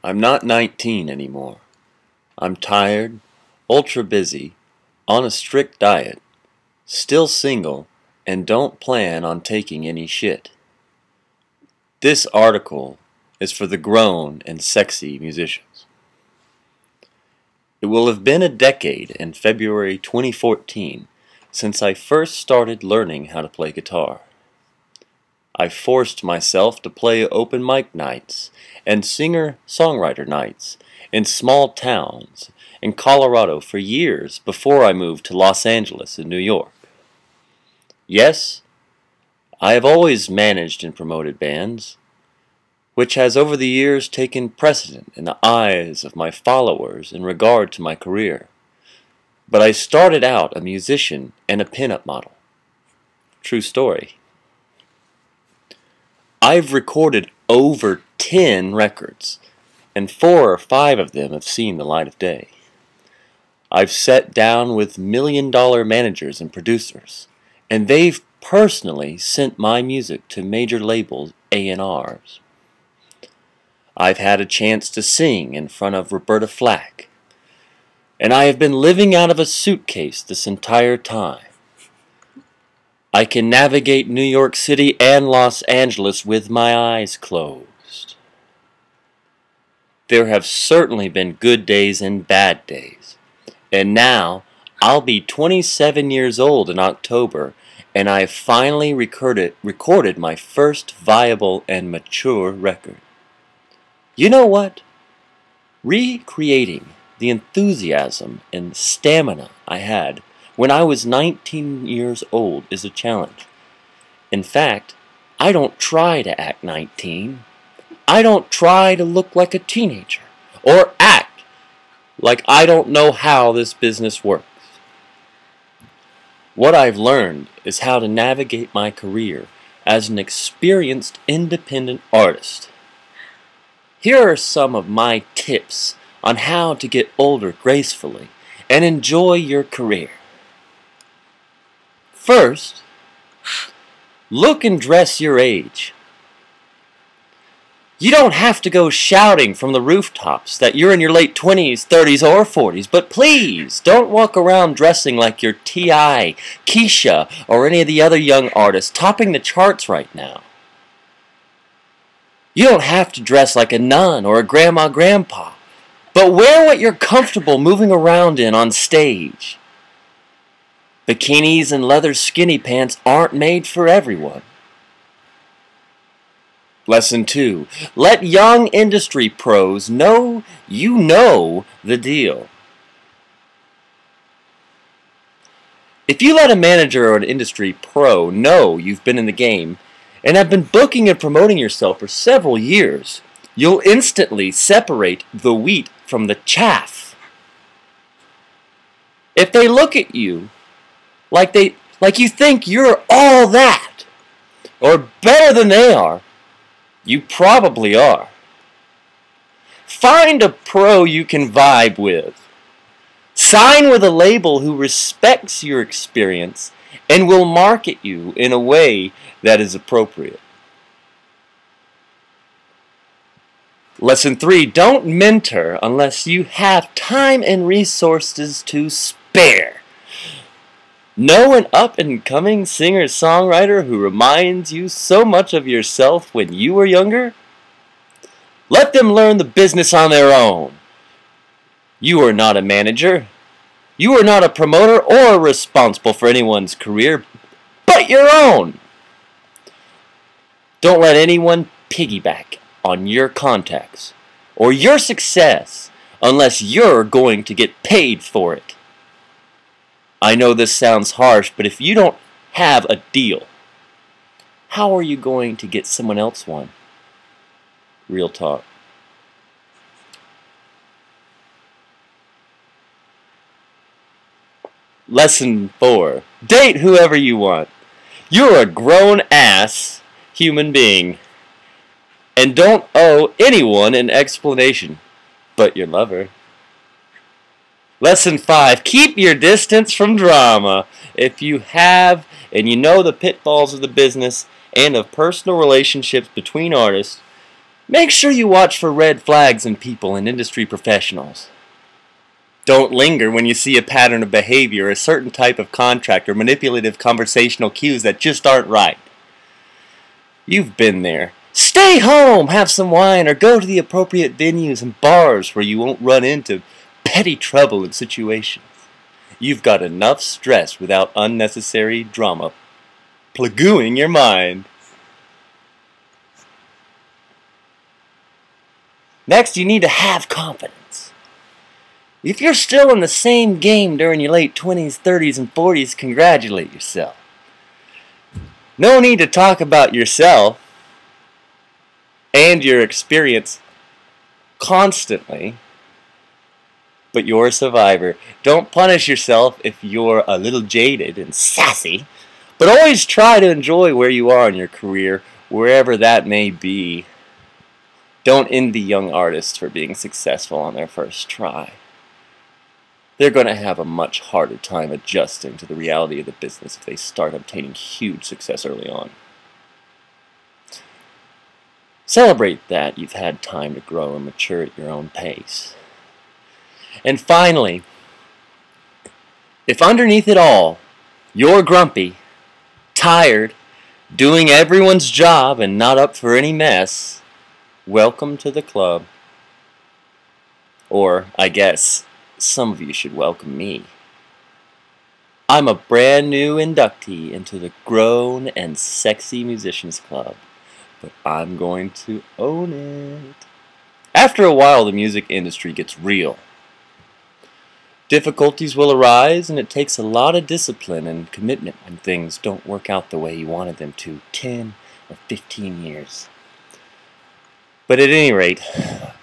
I'm not 19 anymore. I'm tired, ultra busy, on a strict diet, still single, and don't plan on taking any shit. This article is for the grown and sexy musicians. It will have been a decade in February 2014 since I first started learning how to play guitar. I forced myself to play open mic nights and singer-songwriter nights in small towns in Colorado for years before I moved to Los Angeles and New York. Yes, I have always managed and promoted bands, which has over the years taken precedent in the eyes of my followers in regard to my career. But I started out a musician and a pinup model. True story. I've recorded over 10 records, and 4 or 5 of them have seen the light of day. I've sat down with million-dollar managers and producers, and they've personally sent my music to major labels A&Rs. I've had a chance to sing in front of Roberta Flack, and I have been living out of a suitcase this entire time. I can navigate New York City and Los Angeles with my eyes closed. There have certainly been good days and bad days, and now I'll be 27 years old in October, and I have finally recorded my first viable and mature record. You know what? Recreating the enthusiasm and stamina I had when I was 19 years old is a challenge. In fact, I don't try to act 19. I don't try to look like a teenager or act like I don't know how this business works. What I've learned is how to navigate my career as an experienced independent artist. Here are some of my tips on how to get older gracefully and enjoy your career. First, look and dress your age. You don't have to go shouting from the rooftops that you're in your late 20s, 30s, or 40s, but please don't walk around dressing like you're T.I., Keisha, or any of the other young artists topping the charts right now. You don't have to dress like a nun or a grandma-grandpa, but wear what you're comfortable moving around in on stage. Bikinis and leather skinny pants aren't made for everyone. Lesson 2. Let young industry pros know you know the deal. If you let a manager or an industry pro know you've been in the game and have been booking and promoting yourself for several years, you'll instantly separate the wheat from the chaff. If they look at you like you think you're all that, or better than they are, you probably are. Find a pro you can vibe with. Sign with a label who respects your experience and will market you in a way that is appropriate. Lesson 3, don't mentor unless you have time and resources to spare. Know an up-and-coming singer-songwriter who reminds you so much of yourself when you were younger? Let them learn the business on their own. You are not a manager. You are not a promoter or responsible for anyone's career but your own. Don't let anyone piggyback on your contacts or your success unless you're going to get paid for it. I know this sounds harsh, but if you don't have a deal, how are you going to get someone else one? Real talk. Lesson 4. Date whoever you want. You're a grown-ass human being and don't owe anyone an explanation but your lover. Lesson 5. Keep your distance from drama. If you have and you know the pitfalls of the business and of personal relationships between artists, Make sure you watch for red flags in people and industry professionals. Don't linger when you see a pattern of behavior, a certain type of contract, or manipulative conversational cues that just aren't right. You've been there. Stay home, have some wine, or go to the appropriate venues and bars where you won't run into petty trouble and situations. You've got enough stress without unnecessary drama plaguing your mind. Next, you need to have confidence. If you're still in the same game during your late 20s, 30s, and 40s, congratulate yourself. No need to talk about yourself and your experience constantly, but you're a survivor. Don't punish yourself if you're a little jaded and sassy, but always try to enjoy where you are in your career, wherever that may be. Don't envy young artists for being successful on their first try. They're going to have a much harder time adjusting to the reality of the business if they start obtaining huge success early on. Celebrate that you've had time to grow and mature at your own pace. And finally, if underneath it all, you're grumpy, tired, doing everyone's job and not up for any mess, welcome to the club. Or, I guess, some of you should welcome me. I'm a brand new inductee into the Grown and Sexy Musicians Club, but I'm going to own it. After a while, the music industry gets real. Difficulties will arise, and it takes a lot of discipline and commitment when things don't work out the way you wanted them to 10 or 15 years. But at any rate,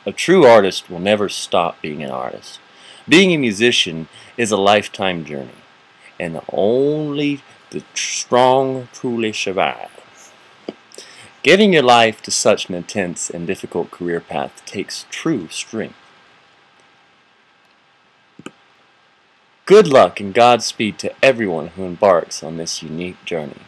a true artist will never stop being an artist. Being a musician is a lifetime journey, and only the strong truly survive. Giving your life to such an intense and difficult career path takes true strength. Good luck and Godspeed to everyone who embarks on this unique journey.